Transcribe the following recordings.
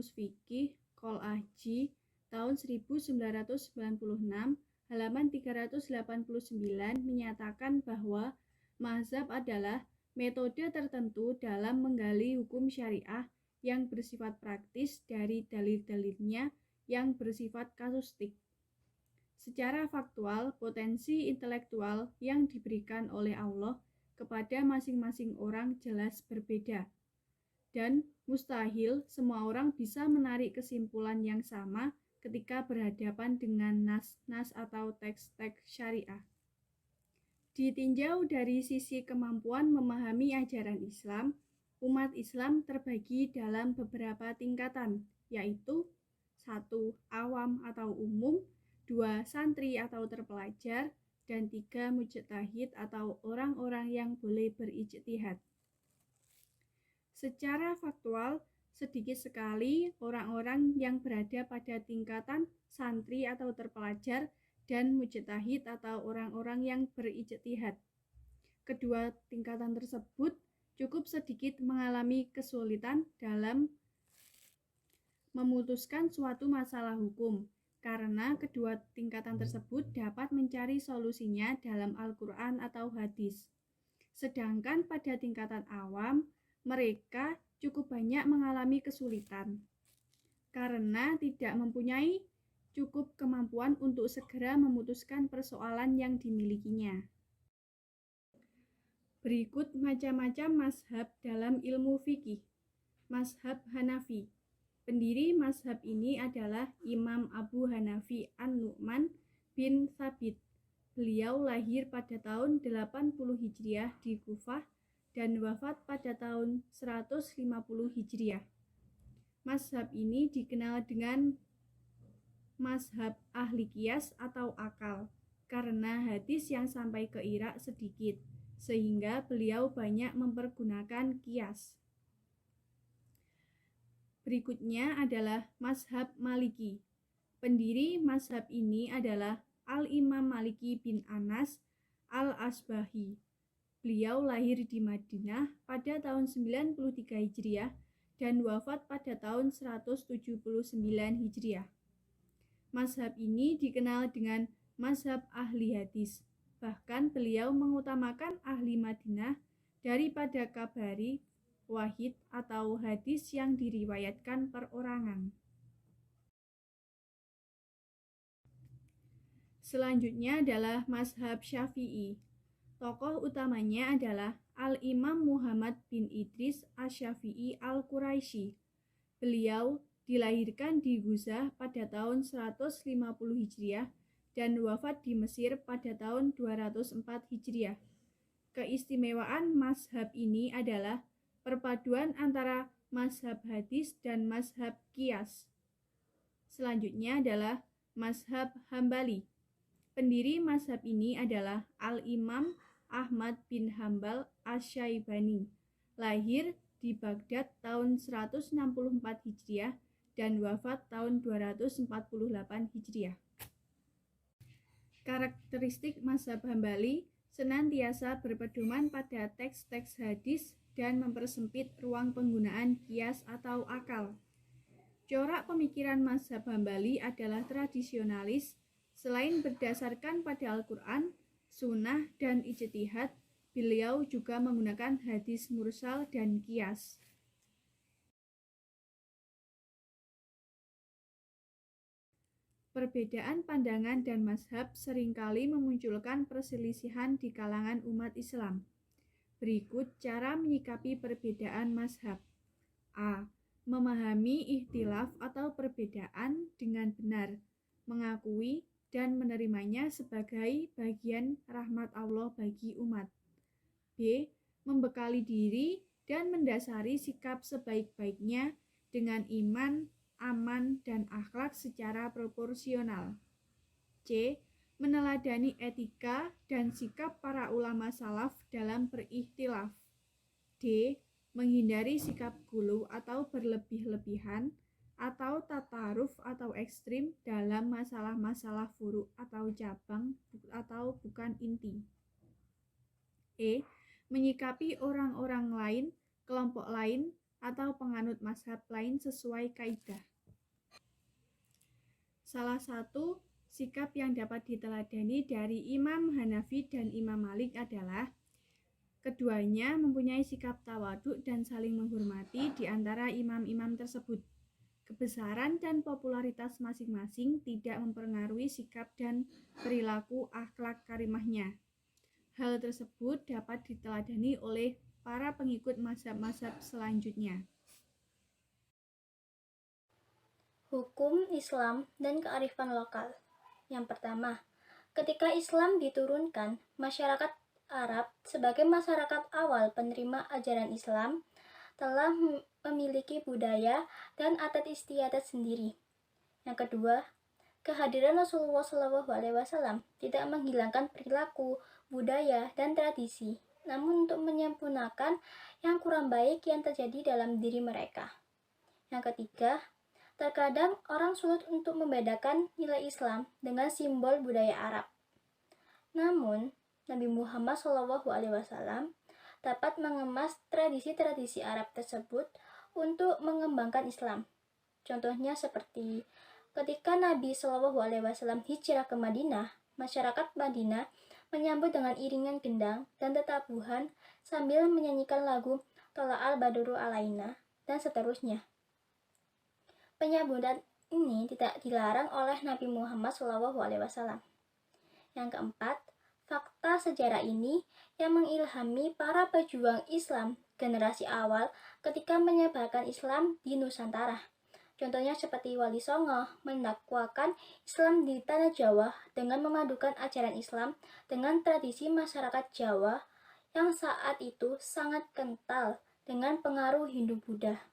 Rumus Fikih Qol Ahji tahun 1996 halaman 389 menyatakan bahwa mazhab adalah metode tertentu dalam menggali hukum syariah yang bersifat praktis dari dalil-dalilnya yang bersifat kasustik. Secara faktual, potensi intelektual yang diberikan oleh Allah kepada masing-masing orang jelas berbeda. Dan mustahil semua orang bisa menarik kesimpulan yang sama ketika berhadapan dengan nas-nas atau teks-teks syariah. Ditinjau dari sisi kemampuan memahami ajaran Islam, umat Islam terbagi dalam beberapa tingkatan, yaitu 1. Awam atau umum, 2. Santri atau terpelajar, dan 3. Mujtahid atau orang-orang yang boleh berijtihad. Secara faktual, sedikit sekali orang-orang yang berada pada tingkatan santri atau terpelajar dan mujtahid atau orang-orang yang berijtihad. Kedua tingkatan tersebut cukup sedikit mengalami kesulitan dalam memutuskan suatu masalah hukum, karena kedua tingkatan tersebut dapat mencari solusinya dalam Al-Quran atau hadis. Sedangkan pada tingkatan awam, mereka cukup banyak mengalami kesulitan, karena tidak mempunyai cukup kemampuan untuk segera memutuskan persoalan yang dimilikinya. Berikut macam-macam mazhab dalam ilmu fikih. Mazhab Hanafi. Pendiri mazhab ini adalah Imam Abu Hanafi An-Nu'man bin Thabit. Beliau lahir pada tahun 80 Hijriah di Kufah dan wafat pada tahun 150 Hijriah. Mazhab ini dikenal dengan mazhab ahli qiyas atau akal, karena hadis yang sampai ke Irak sedikit, sehingga beliau banyak mempergunakan qiyas. Berikutnya adalah mazhab Maliki. Pendiri mazhab ini adalah Al-Imam Maliki bin Anas Al-Asbahi. Beliau lahir di Madinah pada tahun 93 Hijriah dan wafat pada tahun 179 Hijriah. Mazhab ini dikenal dengan mazhab ahli hadis. Bahkan beliau mengutamakan ahli Madinah daripada kabari, wahid atau hadis yang diriwayatkan perorangan. Selanjutnya adalah mazhab Syafi'i. Tokoh utamanya adalah Al-Imam Muhammad bin Idris Asy-Syafi'i Al-Quraisy. Beliau dilahirkan di Guzah pada tahun 150 Hijriah dan wafat di Mesir pada tahun 204 Hijriah. Keistimewaan mazhab ini adalah perpaduan antara mazhab hadis dan mazhab qiyas. Selanjutnya adalah mazhab Hambali. Pendiri mazhab ini adalah Al-Imam Ahmad bin Hambal Asy-Syaibani. Lahir di Baghdad tahun 164 Hijriah dan wafat tahun 248 Hijriah. Karakteristik mazhab Hambali senantiasa berpedoman pada teks-teks hadis dan mempersempit ruang penggunaan qiyas atau akal. Corak pemikiran mazhab Hambali adalah tradisionalis. Selain berdasarkan pada Al-Quran, sunnah, dan ijtihad, beliau juga menggunakan hadis mursal dan qiyas. Perbedaan pandangan dan mazhab seringkali memunculkan perselisihan di kalangan umat Islam. Berikut cara menyikapi perbedaan mazhab. A. Memahami ikhtilaf atau perbedaan dengan benar, mengakui dan menerimanya sebagai bagian rahmat Allah bagi umat. B. Membekali diri dan mendasari sikap sebaik-baiknya dengan iman, aman, dan akhlak secara proporsional. C. Meneladani etika dan sikap para ulama salaf dalam berikhtilaf. D. Menghindari sikap gulu atau berlebih-lebihan atau tataruf atau ekstrim dalam masalah-masalah furu' atau cabang atau bukan inti. E. Menyikapi orang-orang lain, kelompok lain, atau penganut mazhab lain sesuai kaidah. Salah satu sikap yang dapat diteladani dari Imam Hanafi dan Imam Malik adalah keduanya mempunyai sikap tawadhu dan saling menghormati di antara imam-imam tersebut. Kebesaran dan popularitas masing-masing tidak mempengaruhi sikap dan perilaku akhlak karimahnya. Hal tersebut dapat diteladani oleh para pengikut mazhab-mazhab selanjutnya. Hukum Islam dan kearifan lokal. Yang pertama, ketika Islam diturunkan, masyarakat Arab sebagai masyarakat awal penerima ajaran Islam telah memiliki budaya dan adat istiadat sendiri. Yang kedua, kehadiran Rasulullah SAW tidak menghilangkan perilaku, budaya, dan tradisi, namun untuk menyempurnakan yang kurang baik yang terjadi dalam diri mereka. Yang ketiga, terkadang orang sulit untuk membedakan nilai Islam dengan simbol budaya Arab. Namun, Nabi Muhammad SAW dapat mengemas tradisi-tradisi Arab tersebut untuk mengembangkan Islam. Contohnya seperti ketika Nabi SAW hijrah ke Madinah, masyarakat Madinah menyambut dengan iringan gendang dan tetabuhan sambil menyanyikan lagu Tola'al Badru Alaina dan seterusnya. Penyambutan ini tidak dilarang oleh Nabi Muhammad SAW. Yang keempat, fakta sejarah ini yang mengilhami para pejuang Islam generasi awal ketika menyebarkan Islam di Nusantara. Contohnya seperti Wali Songo mendakwakan Islam di tanah Jawa dengan memadukan ajaran Islam dengan tradisi masyarakat Jawa yang saat itu sangat kental dengan pengaruh Hindu-Buddha.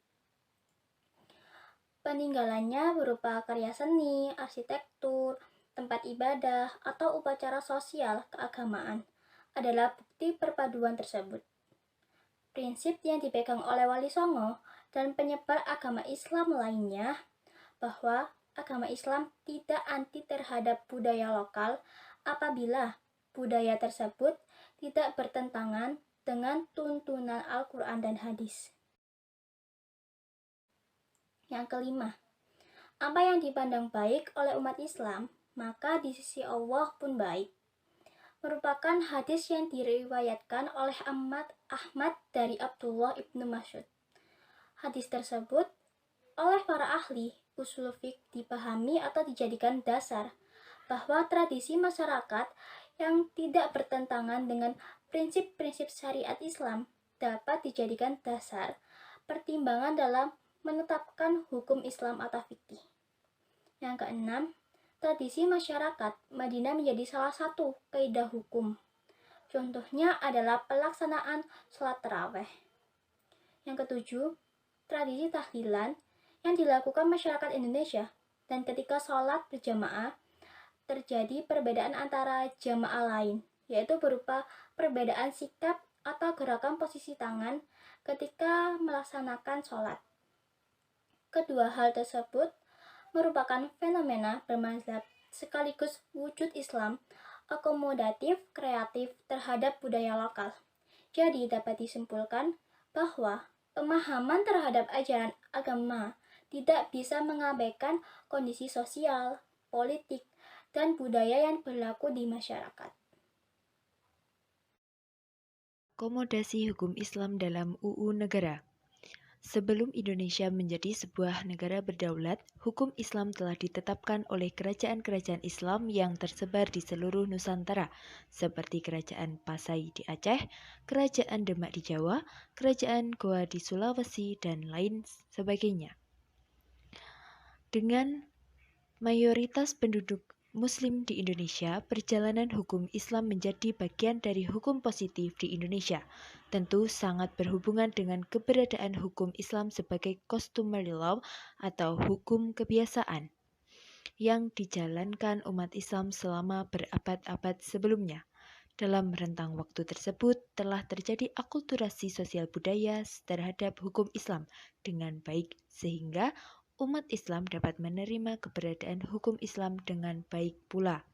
Peninggalannya berupa karya seni, arsitektur, tempat ibadah, atau upacara sosial keagamaan adalah bukti perpaduan tersebut. Prinsip yang dipegang oleh Wali Songo dan penyebar agama Islam lainnya bahwa agama Islam tidak anti terhadap budaya lokal apabila budaya tersebut tidak bertentangan dengan tuntunan Al-Quran dan hadis. Yang kelima, apa yang dipandang baik oleh umat Islam, maka di sisi Allah pun baik. Merupakan hadis yang diriwayatkan oleh Ahmad dari Abdullah ibnu Mas'ud. Hadis tersebut oleh para ahli usul fiqh dipahami atau dijadikan dasar bahwa tradisi masyarakat yang tidak bertentangan dengan prinsip-prinsip syariat Islam dapat dijadikan dasar pertimbangan dalam menetapkan hukum Islam atau fikih. Yang keenam, tradisi masyarakat Madinah menjadi salah satu kaidah hukum. Contohnya adalah pelaksanaan sholat tarawih. Yang ketujuh, tradisi tahlilan yang dilakukan masyarakat Indonesia, dan ketika sholat berjamaah terjadi perbedaan antara jamaah lain, yaitu berupa perbedaan sikap atau gerakan posisi tangan ketika melaksanakan sholat. Kedua hal tersebut merupakan fenomena bermazhab sekaligus wujud Islam akomodatif kreatif terhadap budaya lokal. Jadi dapat disimpulkan bahwa pemahaman terhadap ajaran agama tidak bisa mengabaikan kondisi sosial, politik, dan budaya yang berlaku di masyarakat. Akomodasi hukum Islam dalam UU Negara. Sebelum Indonesia menjadi sebuah negara berdaulat, hukum Islam telah ditetapkan oleh kerajaan-kerajaan Islam yang tersebar di seluruh Nusantara, seperti Kerajaan Pasai di Aceh, Kerajaan Demak di Jawa, Kerajaan Goa di Sulawesi, dan lain sebagainya. Dengan mayoritas penduduk Muslim di Indonesia, perjalanan hukum Islam menjadi bagian dari hukum positif di Indonesia. Tentu sangat berhubungan dengan keberadaan hukum Islam sebagai customary law atau hukum kebiasaan yang dijalankan umat Islam selama berabad-abad sebelumnya. Dalam rentang waktu tersebut telah terjadi akulturasi sosial budaya terhadap hukum Islam dengan baik sehingga umat Islam dapat menerima keberadaan hukum Islam dengan baik pula.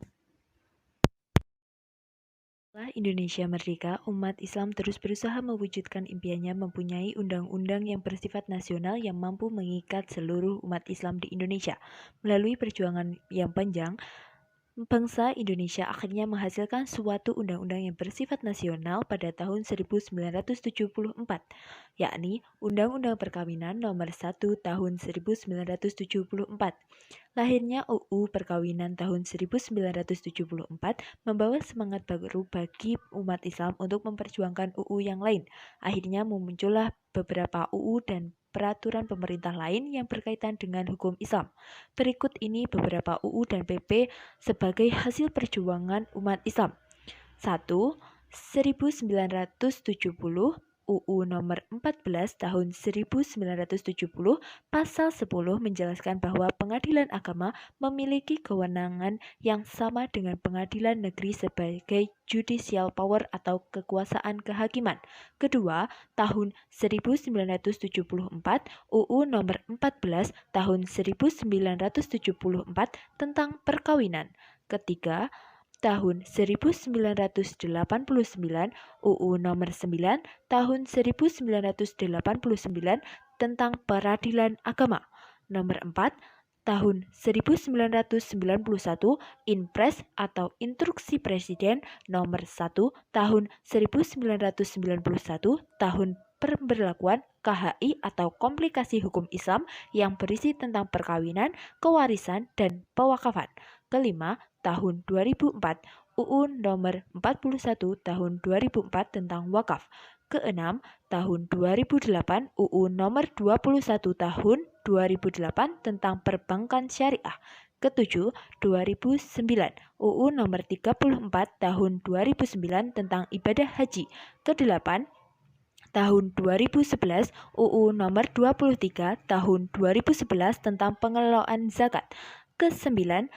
Setelah Indonesia merdeka, umat Islam terus berusaha mewujudkan impiannya mempunyai undang-undang yang bersifat nasional yang mampu mengikat seluruh umat Islam di Indonesia. Melalui perjuangan yang panjang, bangsa Indonesia akhirnya menghasilkan suatu undang-undang yang bersifat nasional pada tahun 1974, yakni Undang-Undang Perkawinan Nomor 1 Tahun 1974. Lahirnya UU Perkawinan tahun 1974 membawa semangat baru bagi umat Islam untuk memperjuangkan UU yang lain. Akhirnya memuncullah beberapa UU dan peraturan pemerintah lain yang berkaitan dengan hukum Islam. Berikut ini beberapa UU dan PP sebagai hasil perjuangan umat Islam. 1. 1970 UU Nomor 14 Tahun 1970 Pasal 10 menjelaskan bahwa pengadilan agama memiliki kewenangan yang sama dengan pengadilan negeri sebagai judicial power atau kekuasaan kehakiman. Kedua, tahun 1974 UU Nomor 14 Tahun 1974 tentang perkawinan. Ketiga, tahun 1989 UU Nomor 9 Tahun 1989 tentang peradilan agama. Nomor 4 Tahun 1991 Inpres atau Instruksi Presiden Nomor 1 Tahun 1991 Tahun Pemberlakuan KHI atau Komplikasi Hukum Islam yang berisi tentang perkawinan, kewarisan, dan pewakafan. Kelima, tahun 2004 UU Nomor 41 Tahun 2004 tentang wakaf. Keenam, tahun 2008 UU Nomor 21 Tahun 2008 tentang perbankan syariah. Ketujuh, 2009 UU Nomor 34 Tahun 2009 tentang ibadah haji. Kedelapan, tahun 2011 UU Nomor 23 Tahun 2011 tentang pengelolaan zakat. Kesembilan,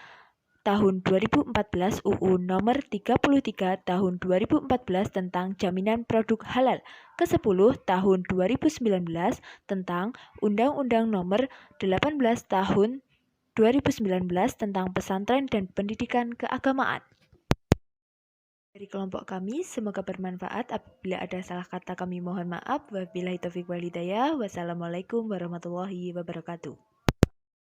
tahun 2014 UU Nomor 33 Tahun 2014 tentang jaminan produk halal. Ke-10 tahun 2019 tentang Undang-Undang Nomor 18 Tahun 2019 tentang pesantren dan pendidikan keagamaan. Dari kelompok kami, semoga bermanfaat. Apabila ada salah kata kami mohon maaf. Wabillahi taufiq wal hidayah. Wassalamualaikum warahmatullahi wabarakatuh.